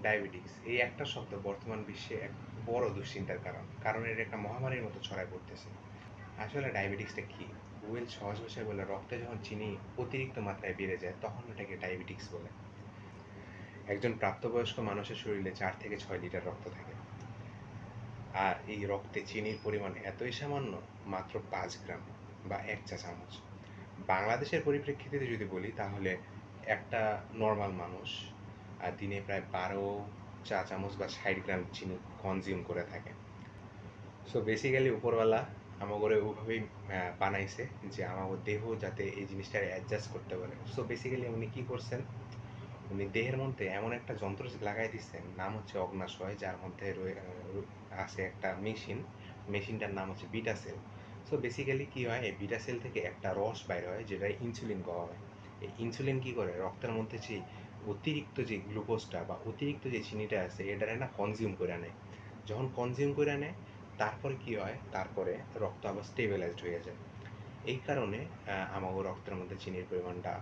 Diabetes এই একটা শব্দ বর্তমান বিশ্বে এক বড় দুশ্চিন্তার কারণ এর একটা মহামারীর মতো ছড়ায় পড়তেছে। আসলে ডায়াবেটিসটা কি? গুগল সহজ ভাষায় বলে রক্তে যখন চিনি অতিরিক্ত মাত্রায় বেড়ে যায় তখন ওটাকে ডায়াবেটিস বলে। একজন প্রাপ্তবয়স্ক মানুষের শরীরে 4 থেকে 6 লিটার রক্ত থাকে, আর এই রক্তে চিনির পরিমাণ এতই সামান্য, মাত্র 5 গ্রাম বা 1 চা চামচ। বাংলাদেশের পরিপ্রেক্ষিতে যদি বলি তাহলে একটা নর্মাল মানুষ দিনে প্রায় 12 চা চামচ বা 60 গ্রাম চিনি কনজিউম করে থাকে। সো বেসিক্যালি উপরওয়ালা আমাগরে ওভাবেই বানাইছে যে আমাদের দেহ যাতে এই জিনিসটা অ্যাডজাস্ট করতে পারে। সো বেসিক্যালি উনি কি করছেন, উনি দেহের মধ্যে এমন একটা যন্ত্র লাগাই দিচ্ছেন, নাম হচ্ছে অগ্ন্যাশয়, যার মধ্যে আছে একটা মেশিনটার নাম হচ্ছে বিটা সেল। সো বেসিক্যালি কি হয়, এই বিটা সেল থেকে একটা রস বাইর হয় যেটা ইনসুলিন কওয়া হয়। এই ইনসুলিন কি করে, রক্তের মধ্যে যে অতিরিক্ত যে গ্লুকোজটা বা অতিরিক্ত যে চিনিটা আছে এটারে না কনজিউম করে নেয়। যখন কনজিউম করে নেয় তারপরে কি হয়, তারপরে রক্ত আবার স্টেবিলাইজড হয়ে যায়। এই কারণে আমাগো রক্তের মধ্যে চিনির পরিমাণটা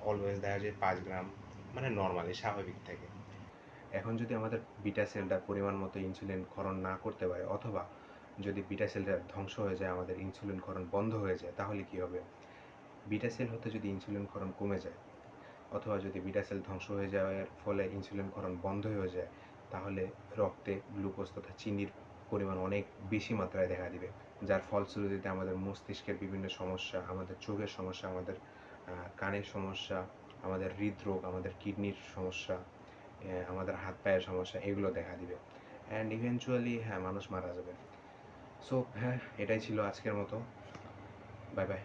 অলওয়েজ দেখা যায় 5 গ্রাম, মানে নর্মালি স্বাভাবিক থাকে। এখন যদি আমাদের বিটা সেলটা পরিমাণ মতো ইনসুলিন ক্ষরণ না করতে পারে, অথবা যদি বিটা সেলটা ধ্বংস হয়ে যায়, আমাদের ইনসুলিন ক্ষরণ বন্ধ হয়ে যায়, তাহলে কি হবে? বিটা সেল হতে যদি ইনসুলিন ক্ষরণ কমে যায়, অথবা যদি বিটা সেল ধ্বংস হয়ে যাওয়ার ফলে ইনসুলিন ক্ষরণ বন্ধ হয়ে যায়, তাহলে রক্তে গ্লুকোজ তথা চিনির পরিমাণ অনেক বেশি মাত্রায় দেখা দিবে, যার ফলশ্রুতিতে আমাদের মস্তিষ্কের বিভিন্ন সমস্যা, আমাদের চোখের সমস্যা, আমাদের কানের সমস্যা, আমাদের হৃদরোগ, আমাদের কিডনির সমস্যা, আমাদের হাত পায়ের সমস্যা, এগুলো দেখা দিবে। অ্যান্ড ইভেনচুয়ালি হ্যাঁ, মানুষ মারা যাবে। সো হ্যাঁ, এটাই ছিল আজকের মতো। Bye bye.